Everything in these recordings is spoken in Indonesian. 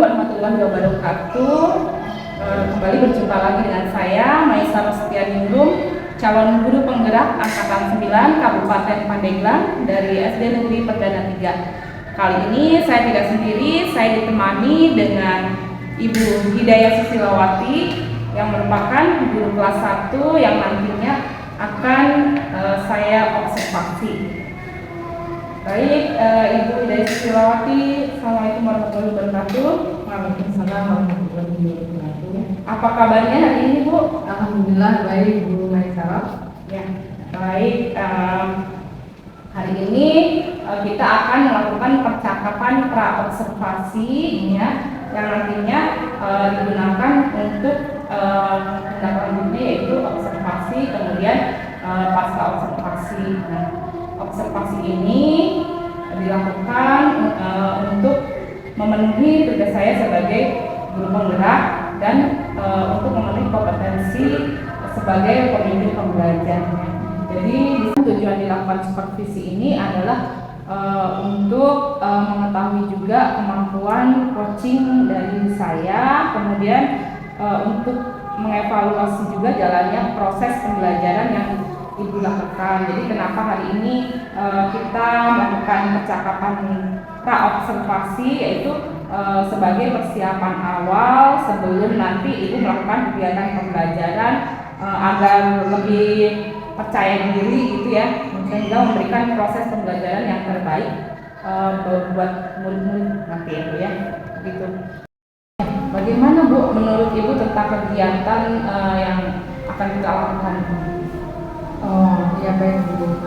warahmatullahi wabarakatuh. Kembali berjumpa lagi dengan saya, Maisa Rostianingrum, calon guru penggerak Angkatan 9 Kabupaten Pandeglang dari SD Negeri Perdana 3. Kali ini saya tidak sendiri, saya ditemani dengan Ibu Hidayah Susilawati yang merupakan guru kelas 1 yang nantinya akan saya observasi. Baik, Ibu Hidayah Susilawati, Assalamualaikum warahmatullahi wabarakatuh. Waalaikumsalam warahmatullahi wabarakatuh. Apa kabarnya hari ini, Bu? Alhamdulillah baik, Bu Maisa. Ya, baik. Hari ini kita akan melakukan percakapan pra-observasi ya, yang nantinya digunakan untuk tindak yaitu observasi, kemudian pasca observasi. Nah, observasi ini dilakukan untuk memenuhi tugas saya sebagai guru penggerak dan untuk memenuhi kompetensi sebagai pemimpin pembelajar. Jadi tujuan dilakukan supervisi ini adalah untuk mengetahui juga kemampuan coaching dari saya, kemudian untuk mengevaluasi juga jalannya proses pembelajaran yang Ibu lakukan. Jadi kenapa hari ini kita melakukan percakapan pra-observasi, yaitu sebagai persiapan awal sebelum nanti Ibu melakukan kegiatan pembelajaran agar lebih percaya diri gitu ya, sehingga memberikan proses pembelajaran yang terbaik buat murid-murid nanti ya Bu ya, gitu. Bagaimana Bu menurut Ibu tentang kegiatan yang akan kita lakukan? Oh ya baik Bu.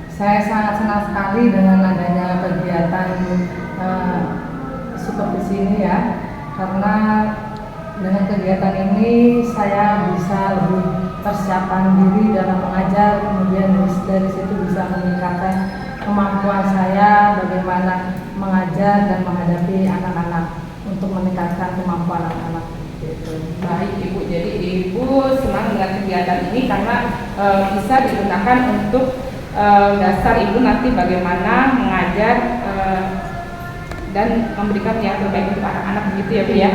Saya sangat senang sekali dengan adanya kegiatan supervisi ini ya, karena dengan kegiatan ini saya bisa lebih persiapan diri dalam mengajar, kemudian dari situ bisa meningkatkan kemampuan saya bagaimana mengajar dan menghadapi anak-anak untuk meningkatkan kemampuan anak-anak. Baik Ibu, jadi Ibu senang dengan kegiatan ini karena bisa digunakan untuk dasar Ibu nanti bagaimana mengajar dan memberikan yang terbaik untuk anak-anak begitu ya Bu ya.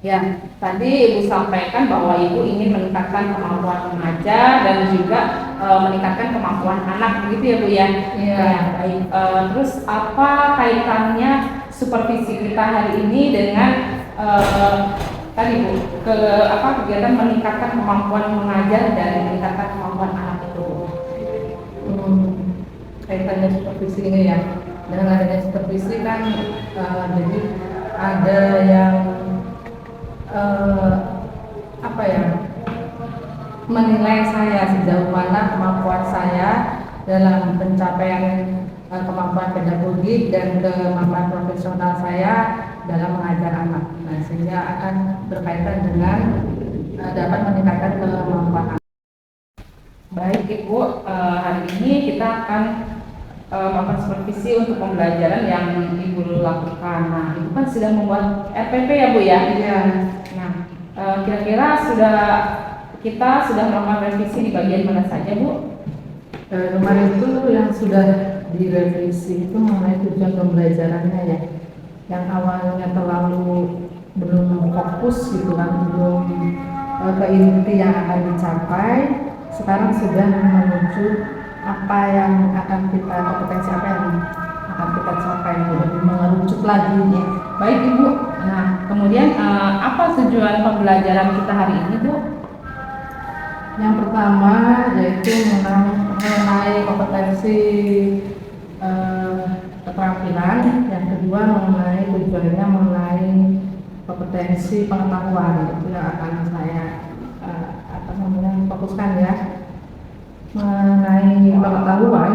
Ya, tadi Ibu sampaikan bahwa Ibu ingin meningkatkan kemampuan mengajar dan juga meningkatkan kemampuan anak begitu ya Bu ya. Iya. Baik. Terus apa kaitannya supervisi kita hari ini dengan tadi Bu, kegiatan meningkatkan kemampuan mengajar dan meningkatkan kemampuan anak itu? Kaitannya supervisi ini ya, dengan adanya supervisi kan jadi ada yang menilai saya sejauh mana kemampuan saya dalam pencapaian kemampuan pedagogik dan kemampuan profesional saya dalam mengajar anak. Nah, sehingga akan berkaitan dengan dapat meningkatkan kemampuan anak. Baik Ibu, hari ini kita akan melakukan supervisi untuk pembelajaran yang Ibu lakukan. Nah, Ibu kan sudah membuat RPP ya Bu ya? Iya. Nah, kira-kira kita sudah melakukan revisi di bagian mana saja Bu? Kemarin itu yang sudah direvisi itu mengenai tujuan pembelajarannya ya, yang awalnya terlalu belum fokus gitu kan, belum ke inti yang akan dicapai. Sekarang sudah menuju apa yang akan kita, kompetensi apa yang akan kita capai, lebih mengerucut lagi ya. Baik Ibu, nah kemudian apa tujuan pembelajaran kita hari ini Bu? Yang pertama yaitu mengenai kompetensi keterampilan, yang kedua mengenai tujuannya mengenai kompetensi pengetahuan, itu yang akan saya fokuskan ya. Mengenai pengetahuan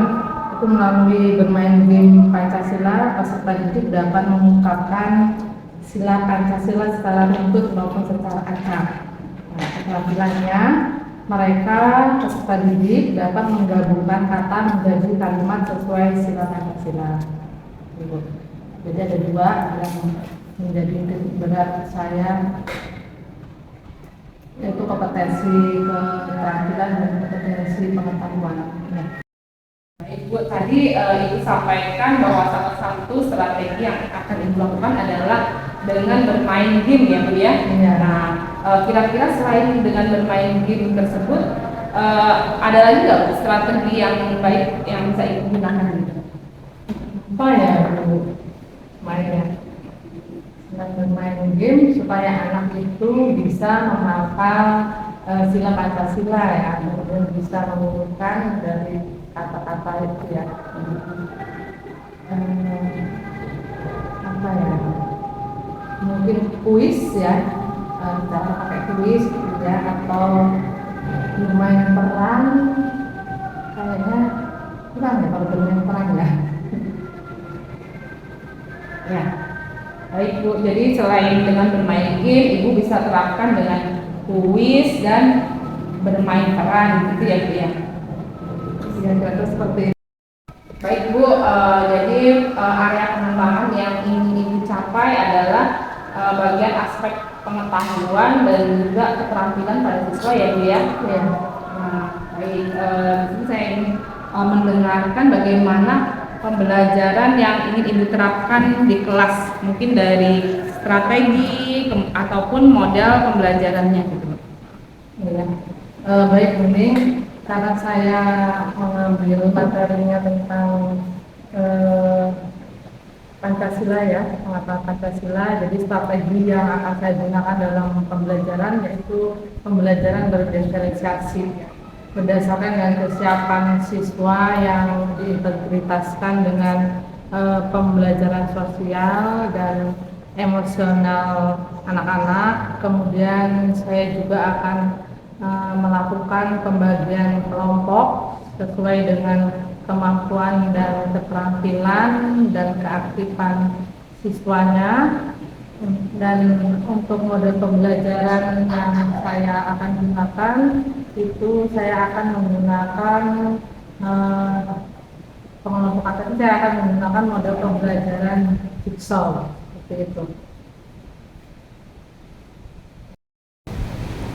itu melalui bermain game Pancasila, peserta didik dapat mengungkapkan sila Pancasila secara runtut maupun secara acak. Nah, keterampilannya mereka peserta didik dapat menggabungkan kata menjadi kalimat sesuai sila Pancasila. Jadi ada dua yang menjadi titik berat saya, yaitu kompetensi keterampilan dan kompetensi pengetahuan. Ya. Baik, Ibu tadi Ibu sampaikan bahwa salah satu strategi yang akan Ibu lakukan adalah dengan bermain game ya Bu ya. Iya. Nah, kira-kira selain dengan bermain game tersebut, ada lagi nggak Bu, strategi yang baik yang bisa Ibu gunakan gitu? Apa ya Bu mainnya? Dengan bermain game supaya anak itu bisa menghafal sila Pancasila ya, kemudian bisa mengumpulkan dari kata-kata itu ya. Apa ya? Mungkin kuis ya, cara pakai kuis gitu ya, atau bermain peran. Kayaknya kurang ya kalau bermain peran ya. Ya, baik Bu. Jadi selain dengan bermain game, Ibu bisa terapkan dengan kuis dan bermain peran gitu ya Bu ya. Ya, kira-kira seperti itu. Baik Bu, jadi area pengembangan yang ingin Ibu capai adalah bagian aspek pengetahuan dan juga keterampilan pada siswa ya Bu ya. Ya. Nah, baik, di sini saya ingin mendengarkan bagaimana pembelajaran yang ingin Ibu terapkan di kelas, mungkin dari strategi ataupun model pembelajarannya gitu. Ya. Baik Bening, karena saya mengambil materinya tentang Pancasila ya, pengetahuan Pancasila, jadi strategi yang akan saya gunakan dalam pembelajaran yaitu pembelajaran berdiferensiasi berdasarkan dengan kesiapan siswa yang diintegritaskan dengan pembelajaran sosial dan emosional anak-anak. Kemudian saya juga akan melakukan pembagian kelompok sesuai dengan kemampuan dan keterampilan dan keaktifan siswanya. Dan untuk mode pembelajaran yang saya akan gunakan itu saya akan menggunakan pengelompokan, saya akan menggunakan mode pembelajaran jigsaw seperti itu.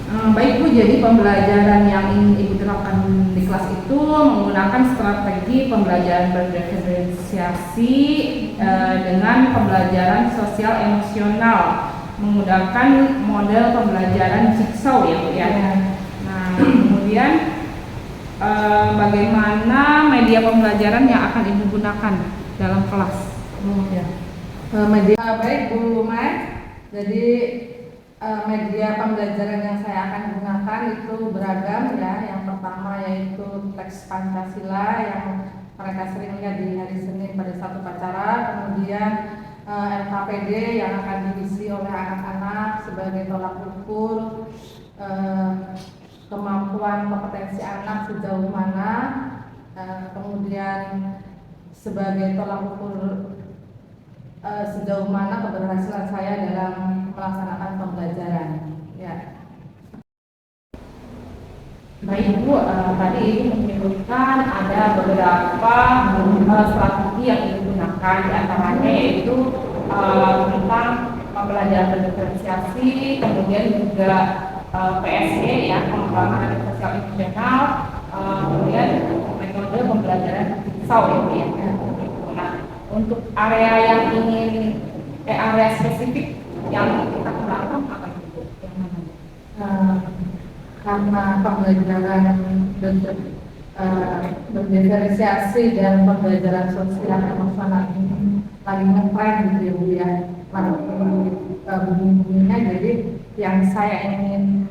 Baik Bu, jadi pembelajaran yang ingin Ibu terapkan di kelas itu menggunakan strategi pembelajaran berdiferensiasi dengan pembelajaran sosial emosional menggunakan model pembelajaran jigsaw ya Bu ya. Nah, kemudian bagaimana media pembelajaran yang akan Ibu gunakan dalam kelas? Media baik Bu Mai. Jadi media pembelajaran yang saya akan gunakan itu beragam ya. Yang pertama yaitu teks Pancasila yang mereka sering lihat di hari Senin pada saat upacara. Kemudian LKPD yang akan diisi oleh anak-anak sebagai tolak ukur kemampuan kompetensi anak sejauh mana. Kemudian sebagai tolak ukur sejauh mana keberhasilan saya dalam melaksanakan pembelajaran. Ya. Baik Bu, tadi Ibu menyebutkan ada beberapa strategi yang Ibu gunakan, di antaranya yaitu tentang pembelajaran berdiferensiasi, kemudian juga PSE ya, pengembangan sosial emosional, kemudian metode pembelajaran jigsaw ya. Nah, untuk area yang ingin area spesifik yang kita gunakan apa itu? Karena pembelajaran berdiferensiasi dan pembelajaran sosial emosional ini lagi ngetren gitu ya Bu ya, bunyinya. Jadi yang saya ingin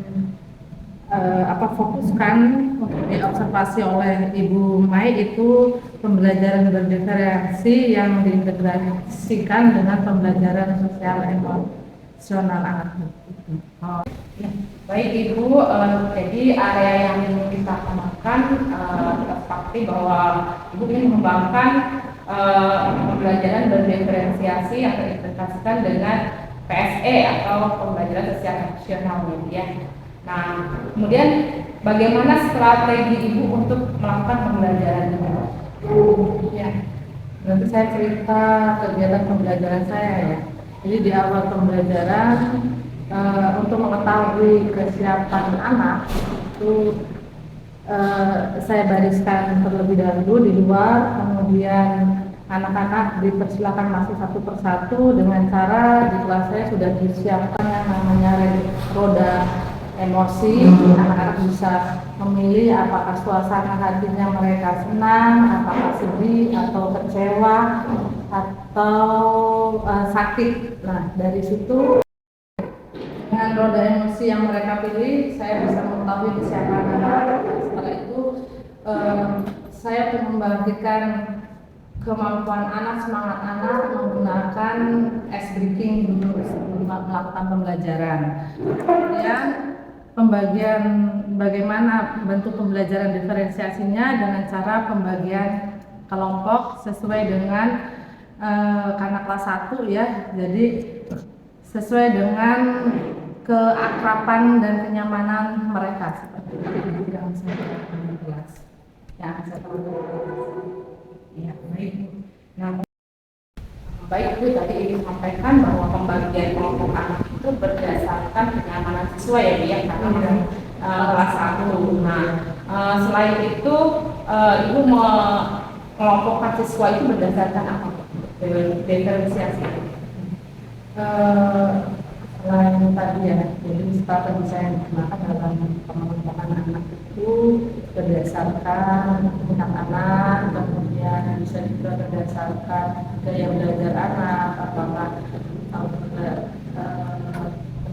fokuskan untuk diobservasi oleh Ibu Mai itu pembelajaran berdiferensiasi yang diintegrasikan dengan pembelajaran sosial emosional anak. Baik Ibu, jadi area yang ingin kita kenakan, kita sepakati bahwa Ibu ingin mengembangkan pembelajaran berdiferensiasi yang terintegrasikan dengan PSE atau pembelajaran sosial emosional ya. Nah, kemudian bagaimana strategi Ibu untuk melakukan pembelajaran ini? Ya, nanti saya cerita kegiatan pembelajaran saya ya. Jadi di awal pembelajaran untuk mengetahui kesiapan anak itu saya bariskan terlebih dahulu di luar, kemudian anak-anak dipersilakan masuk satu persatu dengan cara di kelas saya sudah disiapkan yang namanya roda emosi. Anak-anak bisa memilih apakah suasana hatinya mereka senang, apakah sedih atau kecewa atau sakit. Nah, dari situ dengan roda emosi yang mereka pilih, saya bisa mengetahui kesiapan anak. Setelah itu saya akan membangkitkan kemampuan anak, semangat anak menggunakan ice breaking dulu sebelum melakukan pembelajaran. Kemudian pembagian bagaimana bentuk pembelajaran diferensiasinya dengan cara pembagian kelompok sesuai dengan karena kelas 1 ya, jadi sesuai dengan keakraban dan kenyamanan mereka seperti itu yang saya terapkan di kelas. Ya, baik. Nah, baik itu tadi Ibu sampaikan bahwa pembagian kelompok anak itu berdasarkan kenyamanan siswa ya, Bu ya, karena kelas 1. Nah, selain itu Ibu mengelompokkan siswa itu berdasarkan apa? Diferensiasi. Selain tadi ya, jadi strategi saya gunakan dalam pengelompokan anak itu berdasarkan minat anak, kemudian bisa juga berdasarkan gaya belajar anak, apakah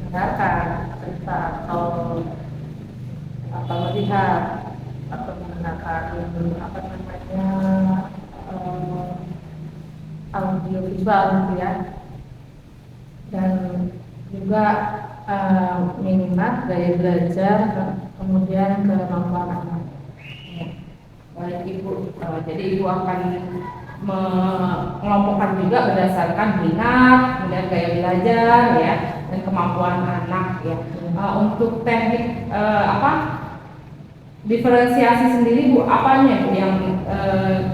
mendengarkan cerita atau melihat atau menggunakan audio visual gitu ya, dan juga minat gaya belajar, kemudian kemampuan anak. Baik Ibu, jadi Ibu akan mengelompokkan juga berdasarkan minat, kemudian gaya belajar ya, dan kemampuan anak ya. Untuk teknik diferensiasi sendiri Bu, apanya Bu yang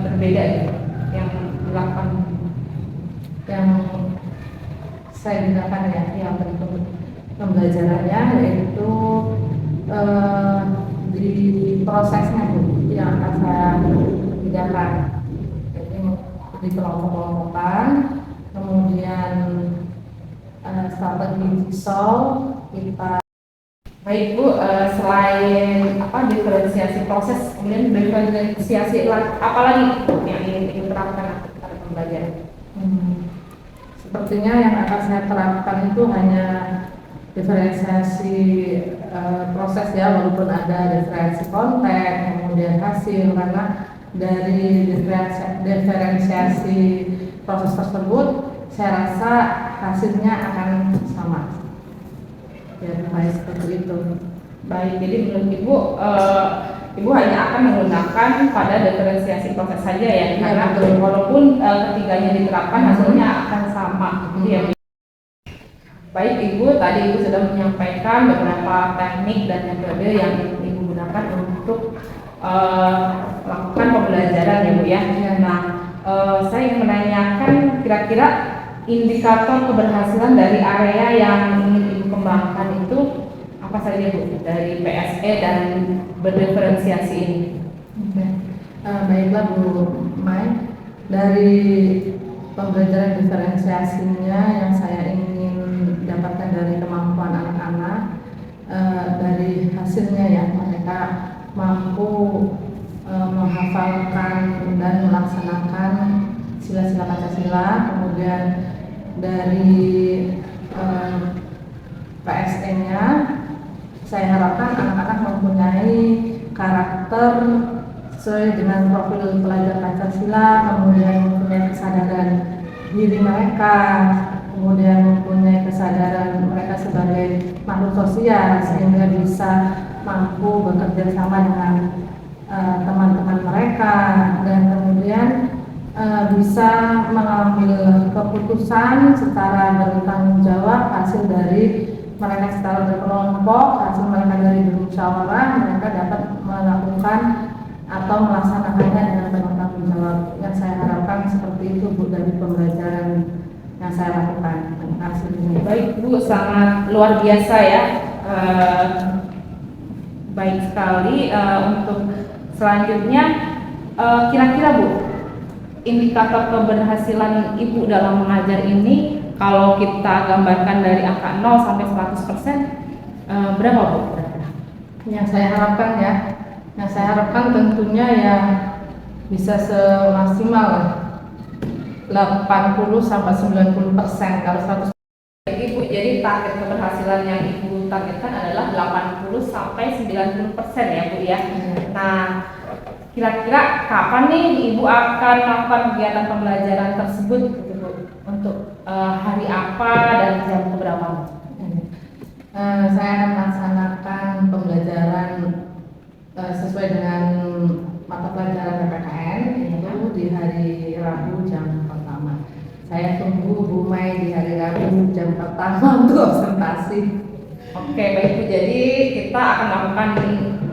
berbeda gitu, yang dilakukan, yang saya gunakan ya, yang bentuk pembelajarannya yaitu di prosesnya Bu, yang akan saya kerjakan. Jadi di kelompok-kelompokan, kemudian strategi jigsaw kita. Baik Bu, selain diferensiasi proses, kemudian diferensiasi apa lagi yang ingin diterapkan pada pembelajaran? Sepertinya yang akan saya terapkan itu hanya diferensiasi proses ya, walaupun ada diferensiasi konten, kemudian hasil, karena dari diferensiasi proses tersebut saya rasa hasilnya akan sama. Ya, baik seperti itu. Baik, jadi menurut Ibu, Ibu hanya akan menggunakan pada diferensiasi proses saja ya, karena walaupun ketiganya diterapkan hasilnya akan sama. Ya. Baik Ibu, tadi Ibu sudah menyampaikan beberapa teknik dan metode yang Ibu gunakan untuk melakukan pembelajaran ya Bu ya. Nah, saya ingin menanyakan kira-kira indikator keberhasilan dari area yang ingin Ibu kembangkan itu apa saja Bu dari PSE dan berdiferensiasi ini? Baiklah Bu Mai, dari pembelajaran diferensiasinya yang saya ingin dapatkan dari kemampuan anak-anak, dari hasilnya ya, mereka mampu menghafalkan dan melaksanakan sila-sila Pancasila. Kemudian dari PSE-nya saya harapkan anak-anak mempunyai karakter sesuai dengan profil pelajar Pancasila, kemudian mempunyai kesadaran diri mereka, kemudian mempunyai kesadaran mereka sebagai makhluk sosial sehingga bisa mampu bekerja sama dengan teman-teman mereka, dan kemudian bisa mengambil keputusan secara bertanggung jawab hasil dari mereka secara berkelompok, hasil mereka dari bermusyawarah, mereka dapat melakukan atau melaksanakannya dengan bertanggung jawab. Yang saya harapkan seperti itu Bu dari pembelajaran yang saya lakukan. Terima kasih. Baik Bu, sangat luar biasa ya. Baik sekali. Untuk selanjutnya, kira-kira Bu, indikator keberhasilan Ibu dalam mengajar ini kalau kita gambarkan dari angka 0 sampai 100%, berapa Bu? Yang saya harapkan tentunya ya bisa semaksimal 80 sampai 90%. Kalau 100. Ibu, jadi target keberhasilan yang Ibu targetkan adalah 80 sampai 90% ya Bu ya. Nah, kira-kira kapan nih Ibu akan melakukan kegiatan pembelajaran tersebut gitu, Bu? Untuk hari apa dan jam berapa? Saya akan melaksanakan pembelajaran sesuai dengan mata pelajaran PPKN itu di hari Rabu jam pertama. Saya tunggu Bu Mai di hari Rabu jam pertama untuk observasi. Oke, baik Bu. Jadi kita akan melakukan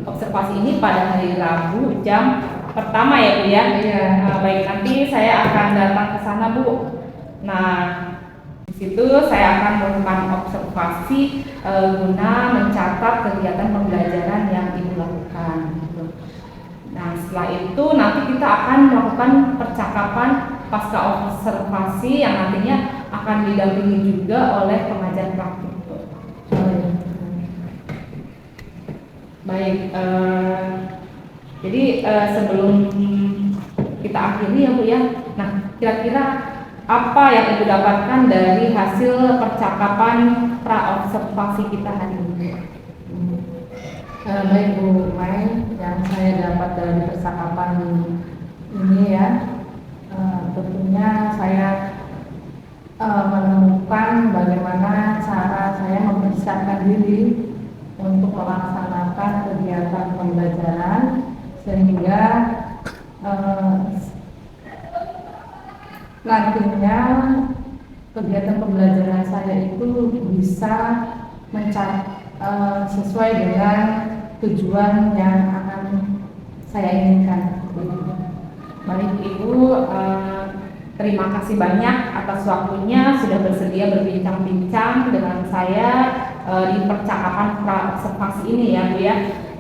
observasi ini pada hari Rabu jam pertama ya Bu ya. Iya. Baik, nanti saya akan datang ke sana Bu. Nah, di situ saya akan melakukan observasi guna mencatat kegiatan pembelajaran yang Ibu lakukan. Gitu. Nah, setelah itu nanti kita akan melakukan percakapan pasca observasi yang nantinya akan didampingi juga oleh pengajar praktik. Baik, jadi sebelum kita akhiri ya Bu ya, nah kira-kira apa yang Ibu dapatkan dari hasil percakapan pra-observasi kita hari ini? Baik Bu Mai, yang saya dapat dari percakapan ini ya, tentunya saya menemukan bagaimana cara saya mempersiapkan diri untuk melaksanakan kegiatan pembelajaran sehingga nantinya kegiatan pembelajaran saya itu bisa sesuai dengan tujuan yang akan saya inginkan. Baik Ibu, terima kasih banyak atas waktunya sudah bersedia berbincang-bincang dengan saya di percakapan pra-observasi ini ya Bu ya.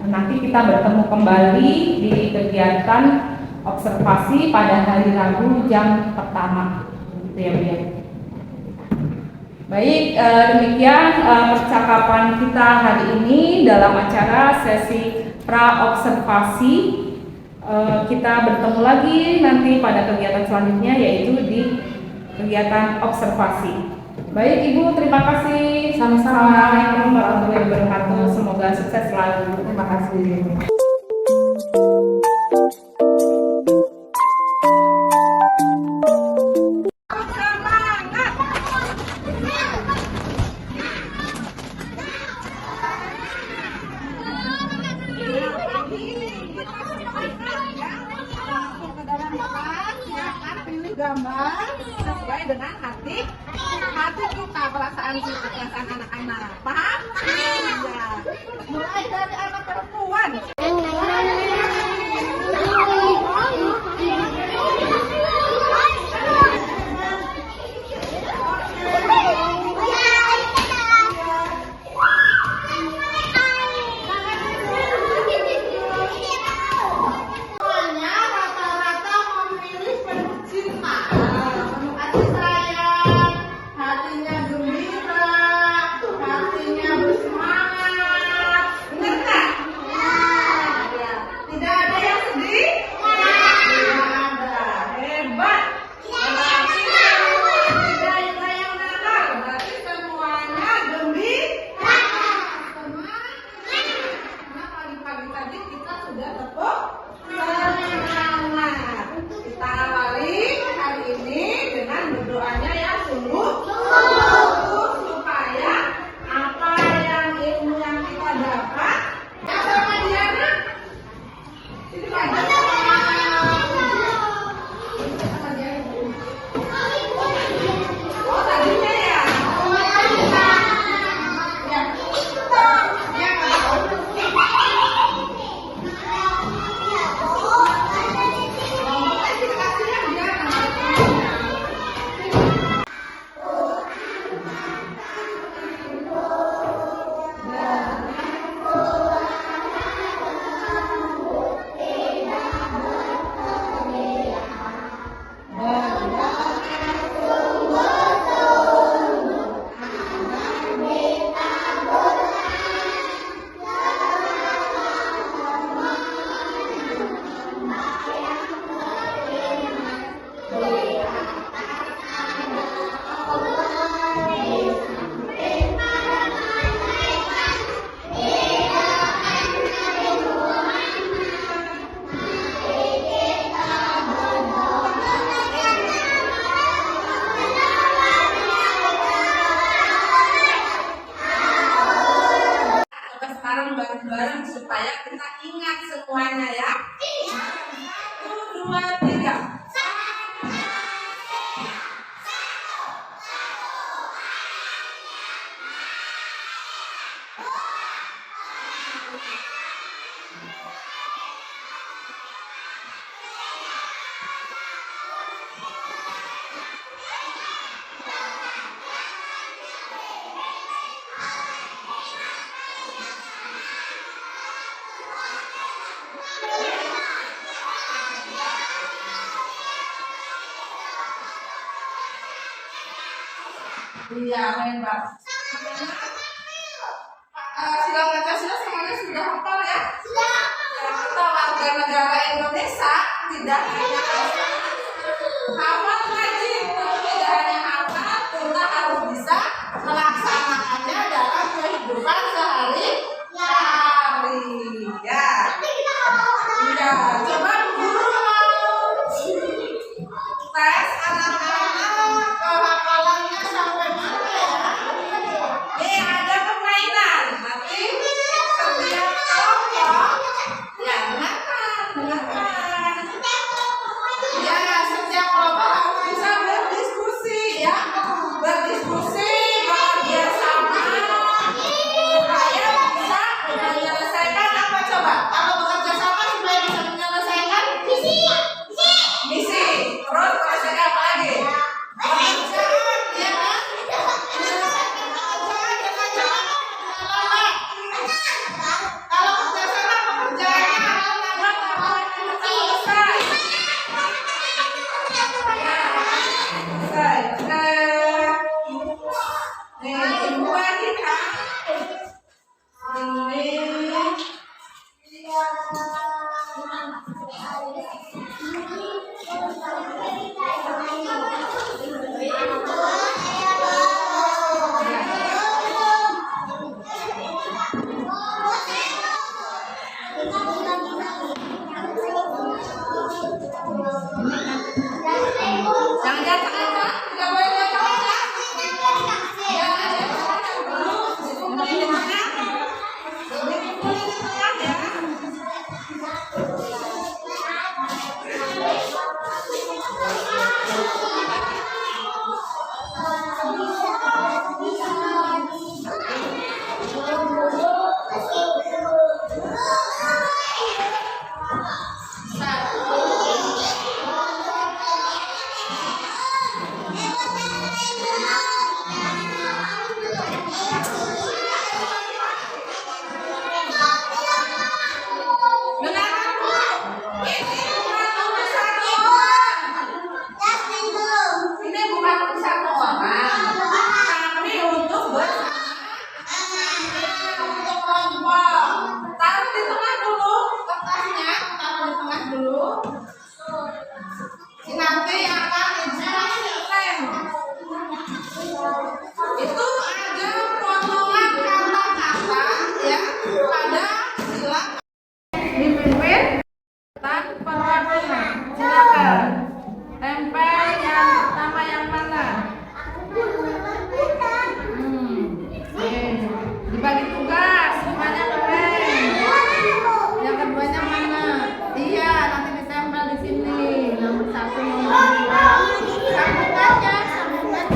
Nanti kita bertemu kembali di kegiatan observasi pada hari Rabu jam pertama gitu ya Bu ya. Baik, demikian percakapan kita hari ini dalam acara sesi pra-observasi. Kita bertemu lagi nanti pada kegiatan selanjutnya yaitu di kegiatan observasi. Baik Ibu, terima kasih. Sama-sama. Assalamualaikum warahmatullahi wabarakatuh. Semoga sukses selalu. Terima kasih. Gambar sesuai dengan hati kita, perasaan anak-anak. Paham? Ya. Mulai dari anak perempuan. bareng-bareng supaya kita ingat semuanya ya. 1, 2, 3. Iya, hebat. Sila Pancasila semuanya sudah hafal ya? Sudah. Ya, kita warga negara Indonesia tidak hanya hafal ngaji, tidak hanya hafal, kita harus bisa melaksanakannya dalam kehidupan sehari-hari. Ya. Ya, coba guru mau tes anak-anak kehafalannya sampai mana ya? Nih ada permainan, nanti setiap kelompok ya dengarkan. Ya setiap kelompok harus bisa berdiskusi ya, berdiskusi bekerja sama supaya bisa menyelesaikan apa coba? Kalau bekerja sama supaya bisa menyelesaikan misi. Terus menyelesaikan apa lagi? Pekerjaan, ya kan? Menyelesaikan pekerjaan dengan cara lama. Kalau kerja sama pekerjaannya lambat selesai. Selesai. Nih, ibu kita. Jangan jatuh aja, tidak boleh jatuh aja. Jangan jatuh aja dulu. Ini di tengah. Ini di tengah ya. Dengarkan dulu. Ini bukan urusan orang. Ini bukan urusan orang. Kami untuk bersama, untuk kelompok. Taruh di tengah dulu kertasnya, taruh di tengah dulu. Nanti akan lem. Itu ada potongan kata-kata ya pada sila dipimpin tanpa warna. Silakan tempel yang pertama yang mana? Dibagi tugas semuanya keren. Yang keduanya mana? Iya, nanti ditempel di sini. Nomor 1, nomor 2. Sambungannya.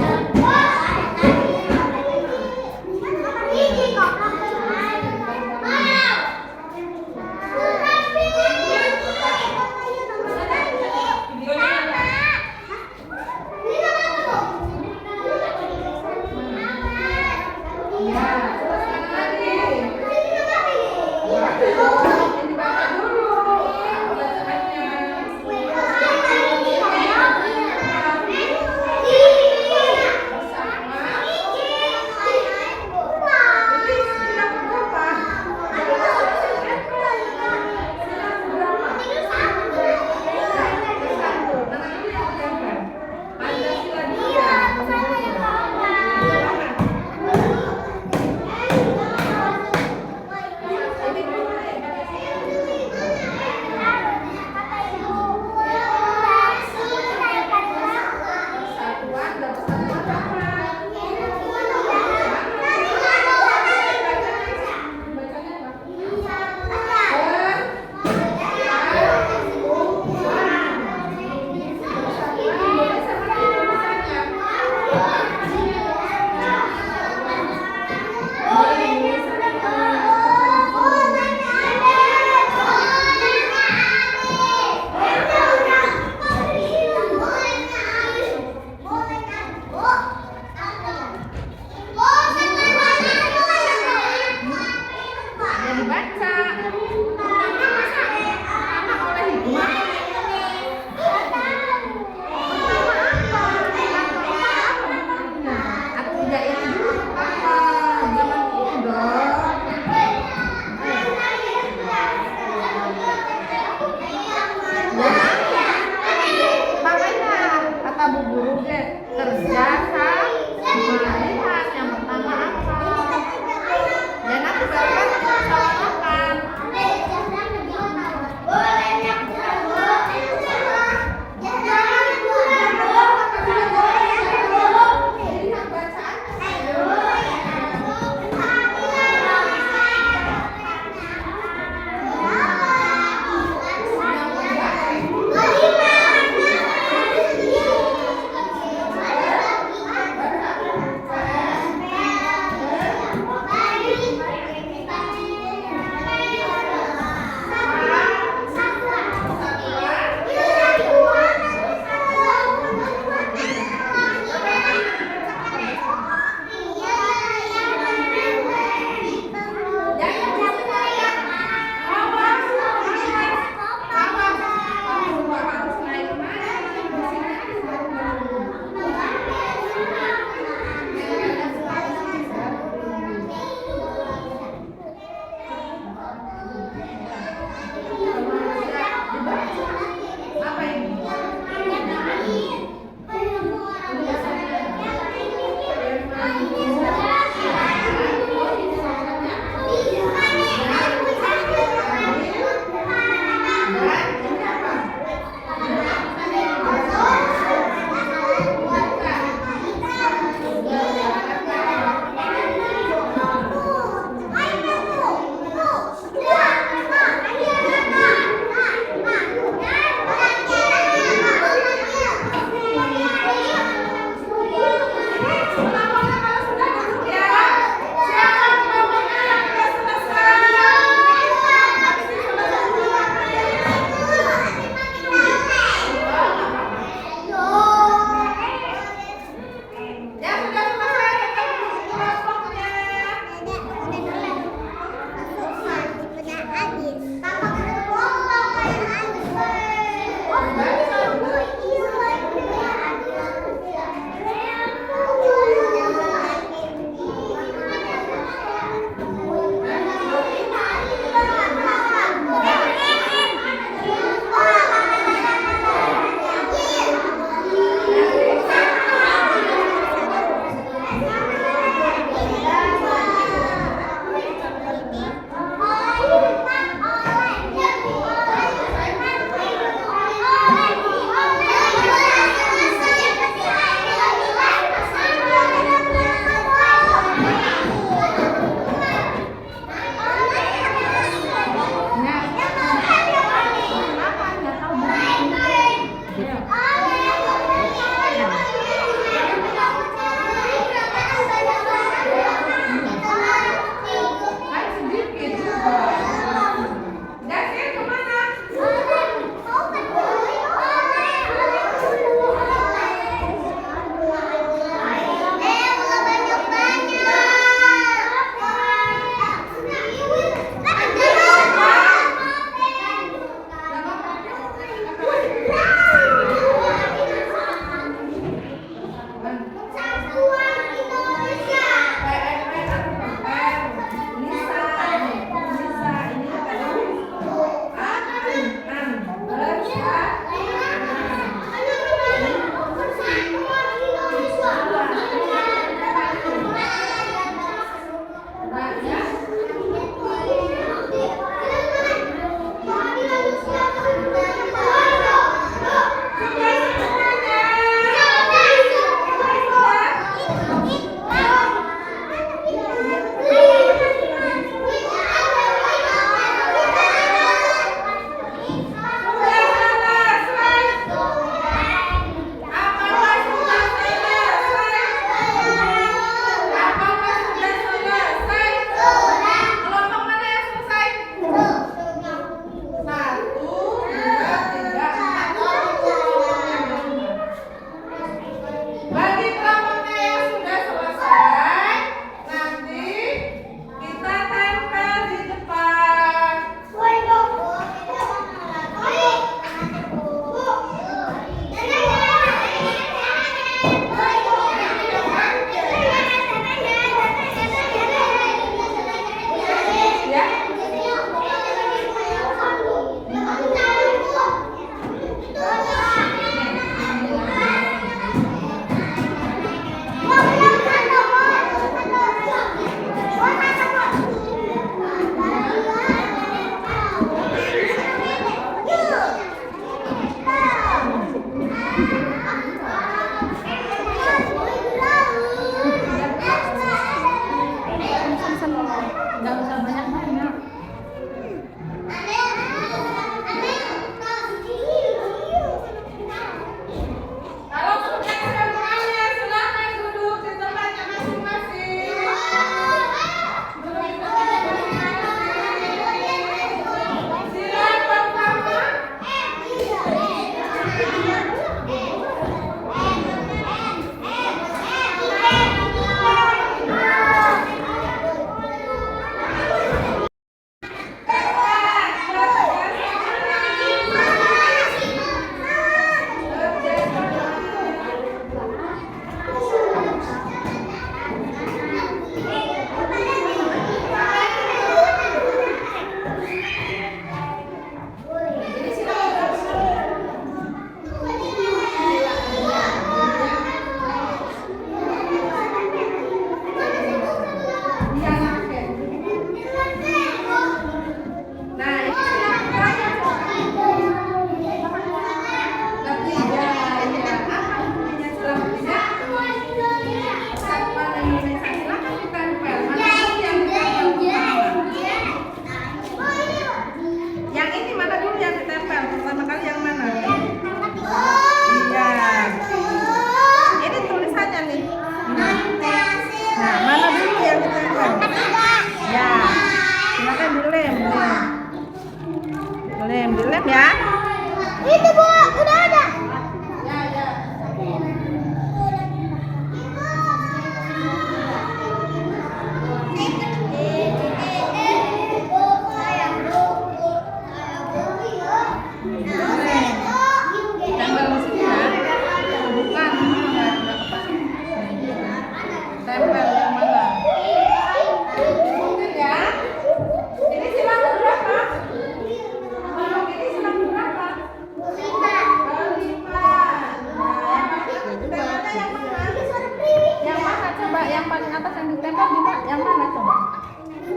Yang mana coba?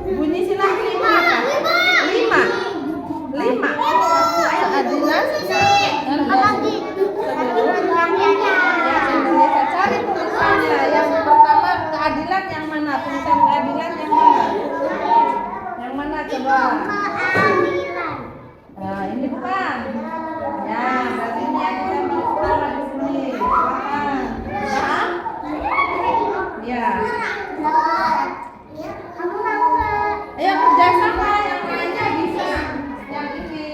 Bunyi sila kelima apa? Lima. Keadilan. Indonesia, cari tulisannya. Yang pertama keadilan yang mana? Tulisan keadilan yang mana? Yang mana coba? Nah, ini bukan. Ya, berarti ini yang kita pertama di sini. Silakan. Paham? Ya. Ayo kerjasama, yang lainnya bisa. Yang ini.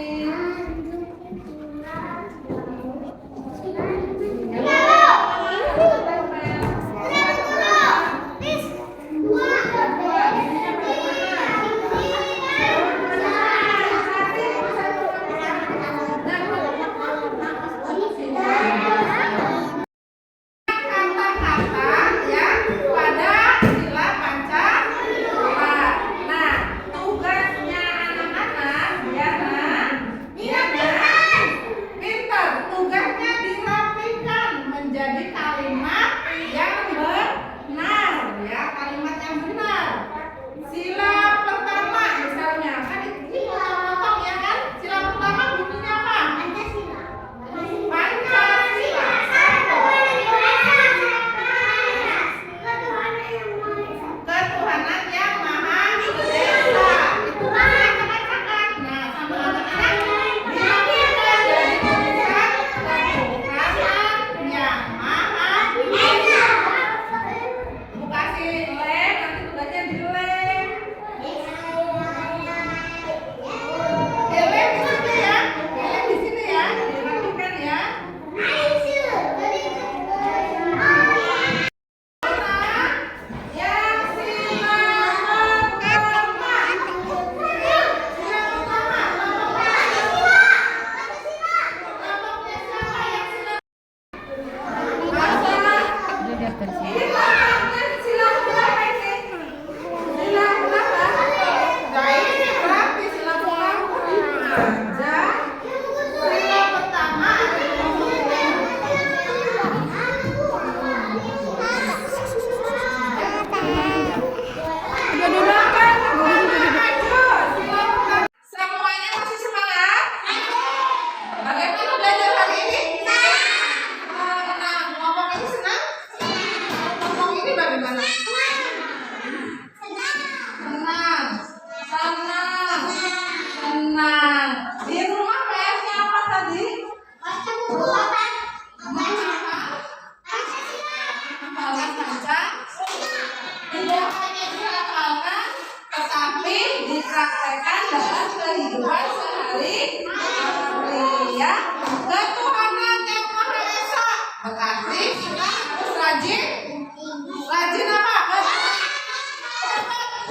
Dipraktekkan dalam kehidupan sehari-hari ya. Ketuhanan yang Maha Esa berarti harus rajin apa?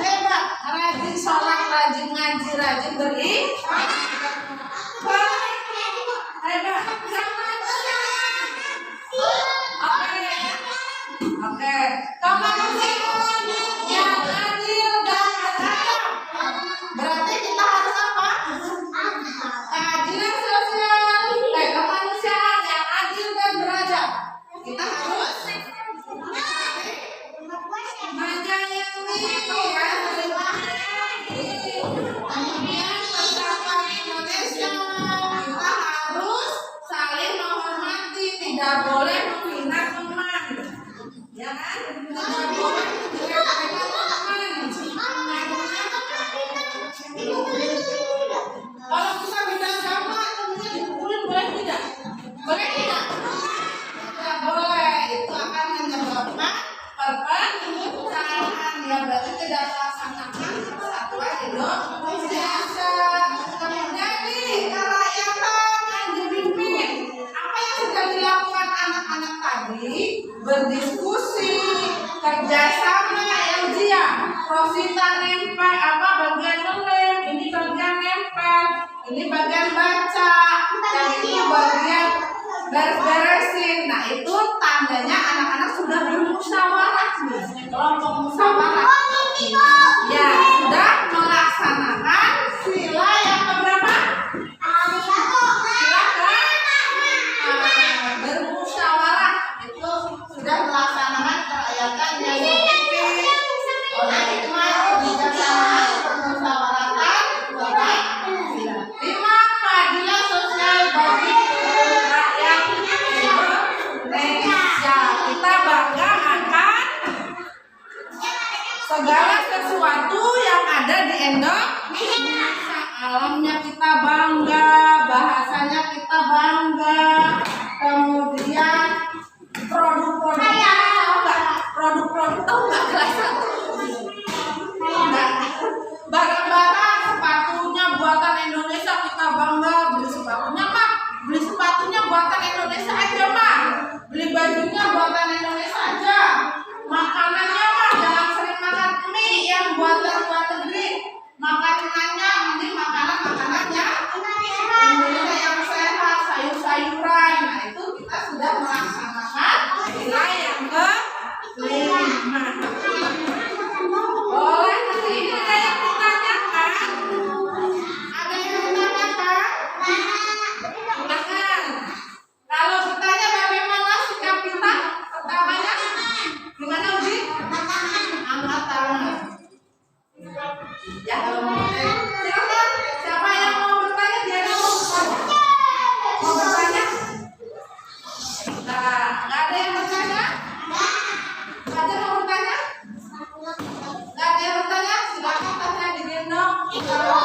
Hebat, rajin sholat, rajin ngaji, rajin beribadah. Hebat. Oke. Kemanusiaan yang adil dan beradab. Berarti kita harus apa? Keadilan sosial, kemanusiaan yang adil dan beradab. Kita harus menyayangi ya. Kemudian persatuan Indonesia, kita harus saling menghormati, tidak boleh menghina teman. Ya kan? Tidak boleh menghina kalau kita bilang sama, temennya dipukulin boleh tidak? Boleh tidak? Tidak boleh. Itu akan menyebabkan perpecahan. Ya berarti tidak melaksanakan persatuan Indonesia. Kemudian nih, kerakyatan yang dipimpin. Apa yang sudah dilakukan anak-anak tadi? Berdiskusi, kerjasama yang diam. Rosita nempel apa bagian ngelem, ini bagian nempel, ini bagian baca, dan ini bagian beres-beresin. Nah itu tandanya anak-anak sudah bermusyawarah nih, kelompok musyawarah. Ya sudah melaksanakan sila yang keberapa? Sila bermusyawarah itu sudah melaksanakan kerakyatan yang dipimpin oleh segala sesuatu yang ada di Indonesia. Alamnya kita bangga, bahasanya kita bangga, kemudian produk-produknya tahu nggak? Produk-produk tahu nggak kelas 1? Enggak. Barang-barang sepatunya buatan Indonesia kita bangga, beli sepatunya mah, beli sepatunya buatan Indonesia aja mah, beli bajunya buatan Indonesia aja, makanannya mah jangan sering makan mie yang buatan luar negeri, makanannya mending makanannya Indonesia yang sehat, sayur-sayuran. Nah itu kita sudah melaksanakan nilai yang ke-5. Boleh nanti ini ada yang menanyakan? Ada yang menanyakan? Silakan. Kalau bertanya bagaimana sikap kita? Pertamanya gimana Uji? Angkat tangan. Ya kalau mau silakan. Siapa yang mau bertanya? Dia yang mau bertanya. Mau bertanya? Nah, nggak ada yang bertanya? Nggak ada yang mau bertanya? Nggak ada yang bertanya? Silakan tanya digendong. Silakan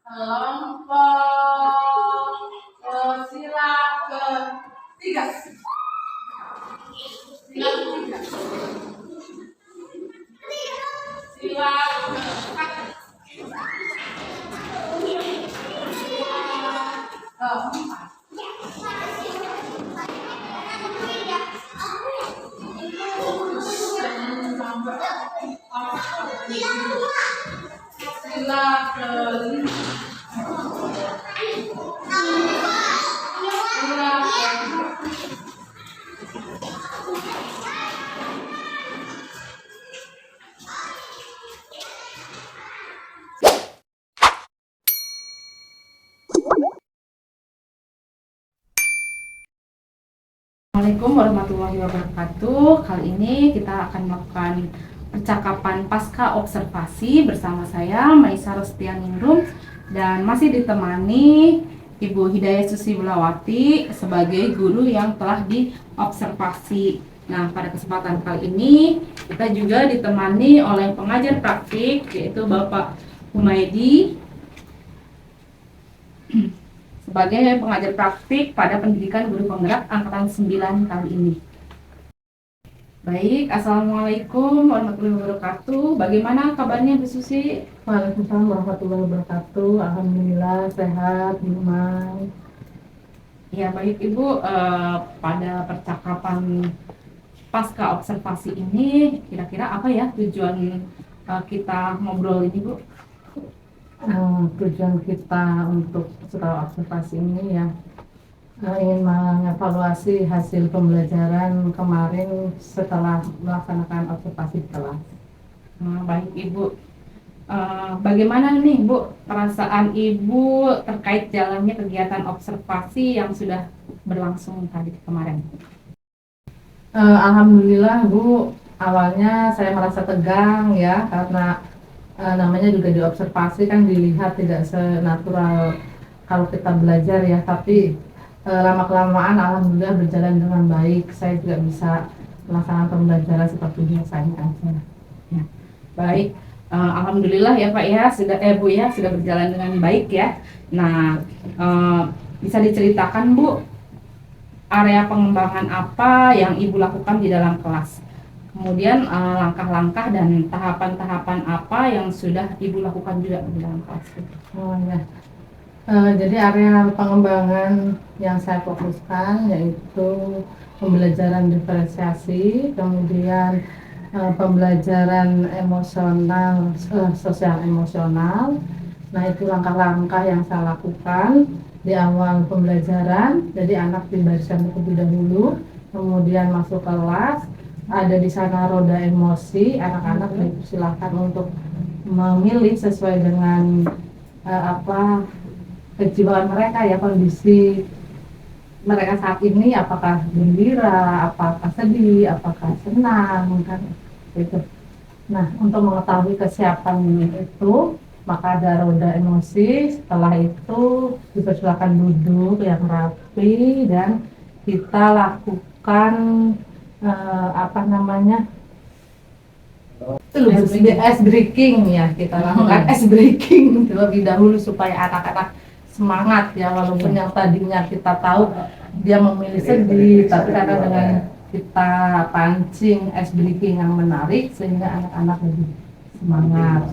kelompok sila ketiga. Sila ketiga. Sila keempat. Sila kelima. Sila kelima. Assalamualaikum warahmatullahi wabarakatuh. Kali ini kita akan melakukan percakapan pasca observasi bersama saya Maisa Rostianingrum dan masih ditemani Ibu Hidayah Susi Bulawati sebagai guru yang telah diobservasi. Nah, pada kesempatan kali ini kita juga ditemani oleh pengajar praktik yaitu Bapak Humaydi sebagai pengajar praktik pada pendidikan guru penggerak angkatan 9 kali ini. Baik, Assalamualaikum warahmatullahi wabarakatuh. Bagaimana kabarnya Bu Susi? Waalaikumsalam warahmatullahi wabarakatuh. Alhamdulillah sehat, Iman. Ya baik Ibu, pada percakapan pasca observasi ini kira-kira apa ya tujuan kita ngobrol ini Bu? Tujuan kita untuk setelah observasi ini ya ingin mengevaluasi hasil pembelajaran kemarin setelah melaksanakan observasi di kelas. Baik Ibu, bagaimana nih Bu perasaan Ibu terkait jalannya kegiatan observasi yang sudah berlangsung tadi kemarin? Alhamdulillah Bu, awalnya saya merasa tegang ya karena namanya juga diobservasi kan dilihat tidak senatural kalau kita belajar ya, tapi lama-kelamaan alhamdulillah berjalan dengan baik. Saya juga bisa melaksanakan pembelajaran seperti biasanya aja. Ya, baik. Alhamdulillah ya Pak ya, sudah Bu ya, sudah berjalan dengan baik ya. Nah, bisa diceritakan Bu, area pengembangan apa yang Ibu lakukan di dalam kelas? Kemudian langkah-langkah dan tahapan-tahapan apa yang sudah Ibu lakukan juga di dalam kelas? Oh ya. Jadi area pengembangan yang saya fokuskan yaitu pembelajaran diferensiasi, kemudian pembelajaran emosional, sosial emosional. Nah, itu langkah-langkah yang saya lakukan di awal pembelajaran. Jadi anak dibariskan terlebih dahulu, kemudian masuk kelas, ada di sana roda emosi, anak-anak dipersilahkan untuk memilih sesuai dengan kejiwaan mereka ya, kondisi mereka saat ini, apakah gembira, apakah sedih, apakah senang kan itu. Nah, untuk mengetahui kesiapan itu maka ada roda emosi. Setelah itu dipersilakan duduk yang rapi dan kita lakukan ice breaking ya, kita lakukan ice breaking terlebih dahulu supaya anak-anak semangat ya, walaupun yang tadinya kita tahu dia memilih sedih, tapi karena dengan kita pancing ice breaking yang menarik sehingga anak-anak lebih semangat.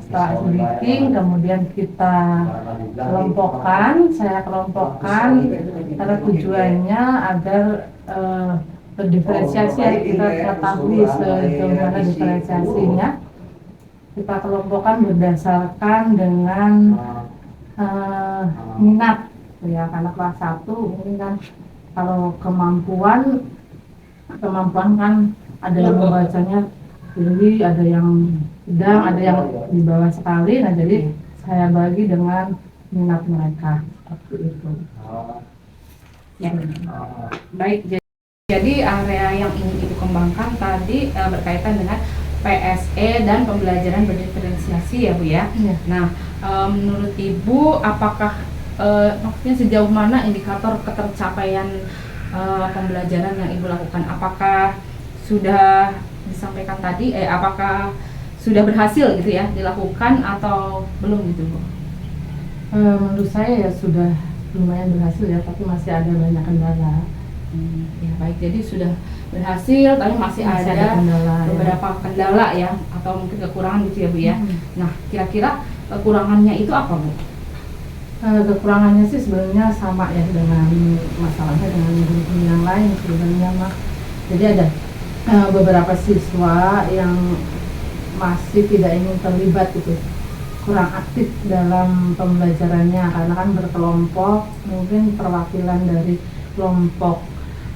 Setelah ice breaking kemudian kita saya kelompokkan karena tujuannya agar berdiferensiasi, kita ketahui sejauh mana diferensiasinya. Kita kelompokkan berdasarkan dengan minat ya, karena kelas 1 mungkin kan kalau kemampuan kan ada yang membacanya tinggi, ada yang sedang, ada yang di bawah sekali. Nah, jadi saya bagi dengan minat mereka seperti itu. Ya. Baik, jadi area yang ingin Ibu kembangkan tadi berkaitan dengan PSE dan pembelajaran berdiferensiasi ya Bu ya. Ya. Nah, menurut Ibu apakah maksudnya sejauh mana indikator ketercapaian pembelajaran yang Ibu lakukan? Apakah sudah disampaikan tadi, apakah sudah berhasil gitu ya dilakukan atau belum gitu Bu? Menurut saya ya sudah lumayan berhasil ya, tapi masih ada banyak kendala. Ya baik, jadi sudah berhasil tapi masih ada beberapa kendala ya, atau mungkin kekurangan gitu ya Bu ya. Nah, kira-kira kekurangannya itu apa Bu? Kekurangannya sih sebenarnya sama ya dengan masalahnya dengan guru yang lain sebenarnya Mak. Jadi ada beberapa siswa yang masih tidak ingin terlibat gitu, kurang aktif dalam pembelajarannya karena kan berkelompok, mungkin perwakilan dari kelompok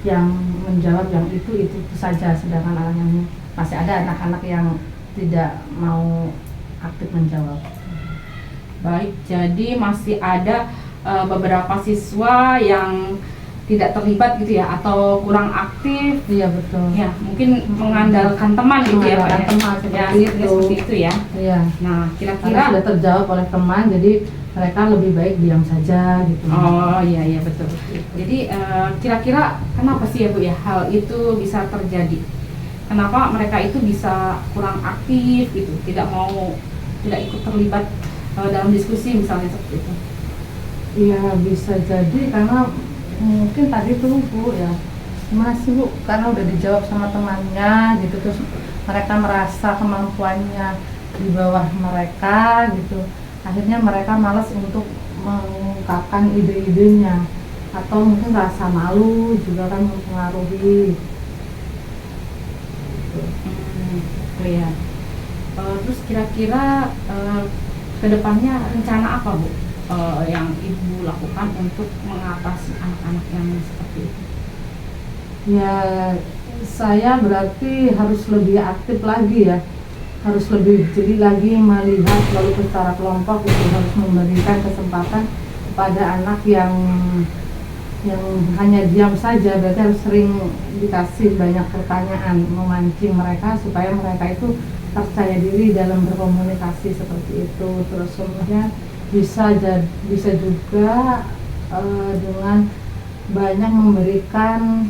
yang menjawab yang itu saja, sedangkan yang masih ada anak-anak yang tidak mau aktif menjawab. Baik, jadi masih ada beberapa siswa yang tidak terlibat gitu ya, atau kurang aktif. Iya betul. Ya, mungkin mengandalkan teman gitu ya Pak. Teman seperti itu ya. Iya. Nah, kira-kira sudah terjawab oleh teman, jadi mereka lebih baik diam saja gitu. Oh iya betul. Jadi kira-kira kenapa sih ya Bu ya hal itu bisa terjadi? Kenapa mereka itu bisa kurang aktif gitu, tidak ikut terlibat dalam diskusi misalnya seperti itu? Iya, bisa jadi karena mungkin tadi tuh Bu ya, gimana sih Bu, karena udah dijawab sama temannya gitu, terus mereka merasa kemampuannya di bawah mereka gitu, akhirnya mereka malas untuk mengungkapkan ide-idenya, atau mungkin rasa malu juga kan mempengaruhi. Ya. Terus kira-kira kedepannya rencana apa Bu yang Ibu lakukan untuk mengatasi anak-anak yang seperti itu? Ya, saya berarti harus lebih aktif lagi ya, harus lebih jeli lagi melihat lalu secara kelompok itu, harus memberikan kesempatan kepada anak yang hanya diam saja, berarti harus sering dikasih banyak pertanyaan, memancing mereka supaya mereka itu percaya diri dalam berkomunikasi seperti itu. Terus kemudian bisa juga dengan banyak memberikan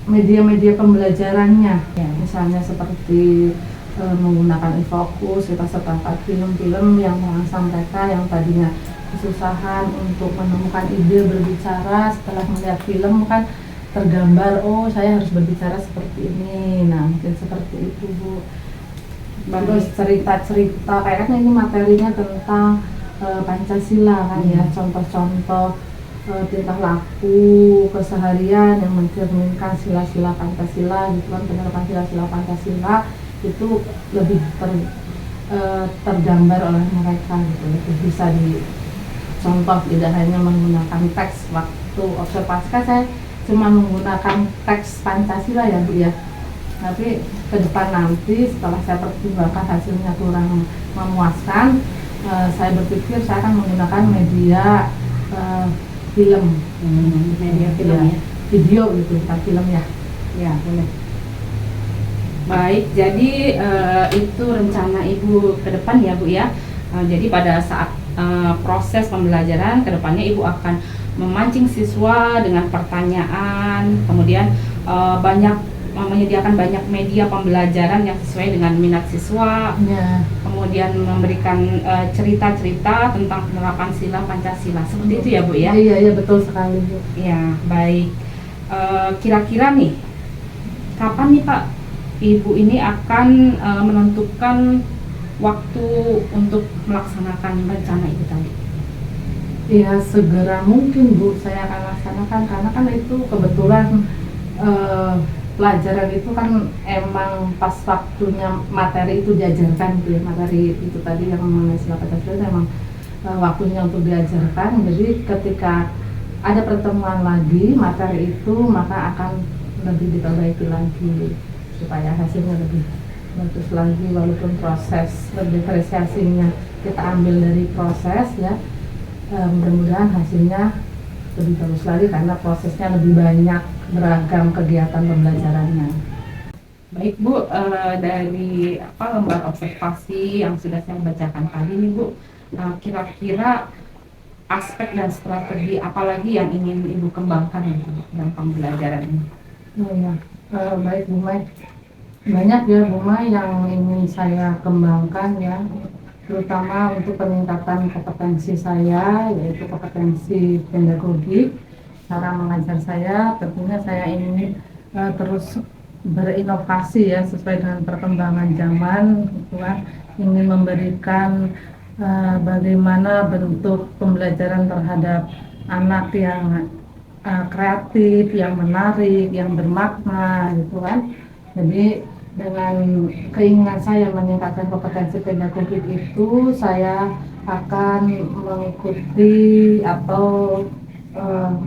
media-media pembelajarannya, ya, misalnya seperti menggunakan e-focus, kita sertakan film-film yang merangsang mereka yang tadinya kesusahan untuk menemukan ide berbicara. Setelah melihat film kan tergambar, oh saya harus berbicara seperti ini. Nah mungkin seperti itu Bu. Terus cerita-cerita kayak kan ini materinya tentang Pancasila kan ya, contoh-contoh tingkah laku keseharian yang mencerminkan sila-sila Pancasila gitu kan. Penerapan sila-sila Pancasila itu lebih tergambar oleh mereka gitu, lebih bisa dicontoh, tidak hanya menggunakan teks. Waktu observasi kan saya cuma menggunakan teks Pancasila ya Bu ya, tapi ke depan nanti setelah saya pertimbangkan hasilnya kurang memuaskan, saya berpikir saya akan menggunakan media film, Media film ya. video gitu, bukan film ya. Ya, boleh. Baik, jadi itu rencana Ibu ke depan ya Bu ya. Jadi pada saat proses pembelajaran ke depannya Ibu akan memancing siswa dengan pertanyaan, kemudian menyediakan banyak media pembelajaran yang sesuai dengan minat siswa, Ya. kemudian memberikan cerita-cerita tentang penerapan sila Pancasila. Seperti itu ya Bu ya. Iya betul sekali Bu. Ya, baik. Kira-kira nih, kapan nih Pak Ibu ini akan menentukan waktu untuk melaksanakan rencana itu tadi? Ya segera mungkin Bu saya akan laksanakan, karena kan itu kebetulan pelajaran itu kan emang pas waktunya materi itu diajarkan gitu ya. Materi itu tadi yang mengenai sila Pancasila emang waktunya untuk diajarkan. Jadi ketika ada pertemuan lagi materi itu, maka akan lebih diperbaiki lagi supaya hasilnya lebih bagus lagi, walaupun proses diferensiasinya kita ambil dari proses ya. Mudah-mudahan hasilnya lebih bagus lagi karena prosesnya lebih banyak, beragam kegiatan pembelajarannya. Baik Bu, dari lembar observasi yang sudah saya bacakan tadi nih Bu, kira-kira aspek dan strategi apalagi yang ingin Ibu kembangkan dalam pembelajaran ini? Oh ya, baik Bu Mai. Banyak ya Bu Mai yang ingin saya kembangkan ya, terutama untuk peningkatan kompetensi saya, yaitu kompetensi pedagogik. Cara mengajar saya tentunya saya ingin terus berinovasi ya, sesuai dengan perkembangan zaman gitu kan. Ingin memberikan bagaimana bentuk pembelajaran terhadap anak yang kreatif, yang menarik, yang bermakna gitu kan. Jadi dengan keinginan saya meningkatkan kompetensi pedagogik itu, saya akan mengikuti atau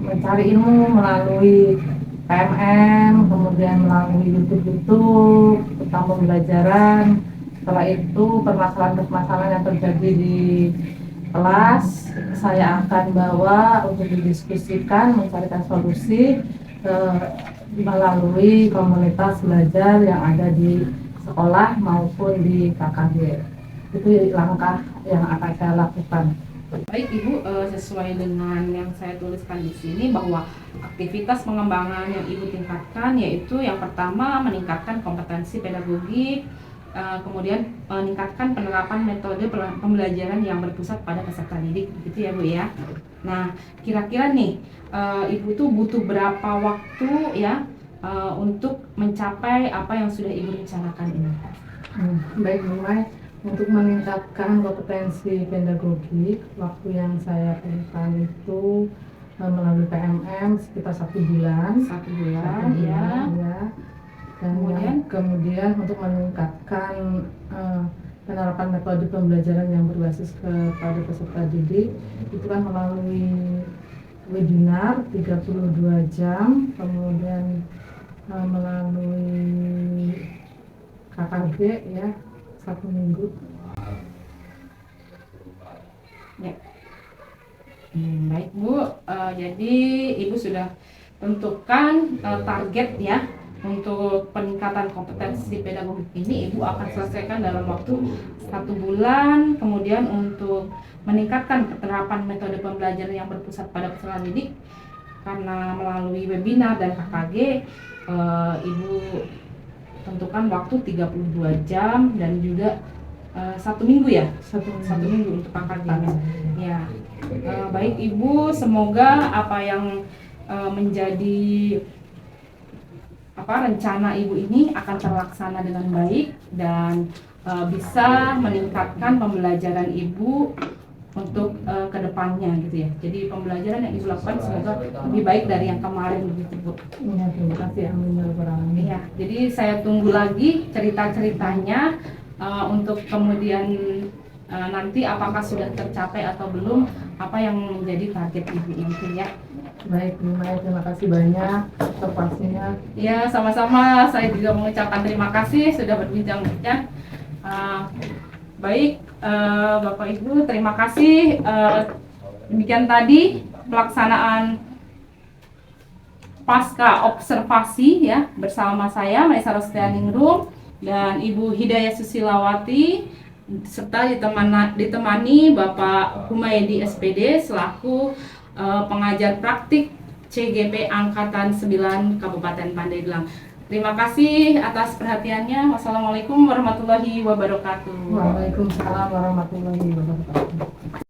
mencari ilmu melalui PMM, kemudian melalui YouTube tentang pembelajaran. Setelah itu permasalahan-permasalahan yang terjadi di kelas saya akan bawa untuk didiskusikan, mencarikan solusi melalui komunitas belajar yang ada di sekolah maupun di KKG. Itu langkah yang akan saya lakukan. Baik Ibu, sesuai dengan yang saya tuliskan di sini bahwa aktivitas pengembangan yang Ibu tingkatkan yaitu yang pertama meningkatkan kompetensi pedagogik, kemudian meningkatkan penerapan metode pembelajaran yang berpusat pada peserta didik, gitu ya Bu ya. Nah, kira-kira nih Ibu tuh butuh berapa waktu ya untuk mencapai apa yang sudah Ibu rencanakan ini? Baik Bu Mai, untuk meningkatkan kompetensi pedagogik, waktu yang saya perlukan itu melalui PMM sekitar 1 bulan. 1 bulan ya. Dan kemudian untuk meningkatkan penerapan metode pembelajaran yang berbasis kepada peserta didik, itu kan melalui webinar 32 jam, kemudian melalui KKG ya 1 minggu. Ya. Baik Bu, jadi Ibu sudah tentukan target ya untuk peningkatan kompetensi pedagogik ini. Ibu akan selesaikan dalam waktu 1 bulan. Kemudian untuk meningkatkan penerapan metode pembelajaran yang berpusat pada peserta didik karena melalui webinar dan KKG, Ibu tentukan waktu 32 jam dan juga 1 minggu ya, satu minggu untuk angkatannya. Ya, baik Ibu, semoga apa yang menjadi rencana Ibu ini akan terlaksana dengan baik dan bisa meningkatkan pembelajaran Ibu untuk kedepannya gitu ya. Jadi pembelajaran yang Ibu lakukan semoga lebih baik dari yang kemarin begitu Bu. Ya, terima kasih. Amin ya rabbal alamin. Ya, jadi saya tunggu lagi cerita-ceritanya untuk kemudian nanti apakah sudah tercapai atau belum, apa yang menjadi target Ibu nanti ya. Baik, terima kasih banyak atas waktunya. Ya, sama-sama. Saya juga mengucapkan terima kasih sudah berbincang-bincang. Baik, Bapak Ibu, terima kasih. Demikian tadi pelaksanaan pasca observasi ya bersama saya Maisa Rostianingrum dan Ibu Hidayah Susilawati serta ditemani Bapak Humaydi SPD selaku pengajar praktik CGP Angkatan 9 Kabupaten Pandeglang. Terima kasih atas perhatiannya. Wassalamualaikum warahmatullahi wabarakatuh. Waalaikumsalam warahmatullahi wabarakatuh.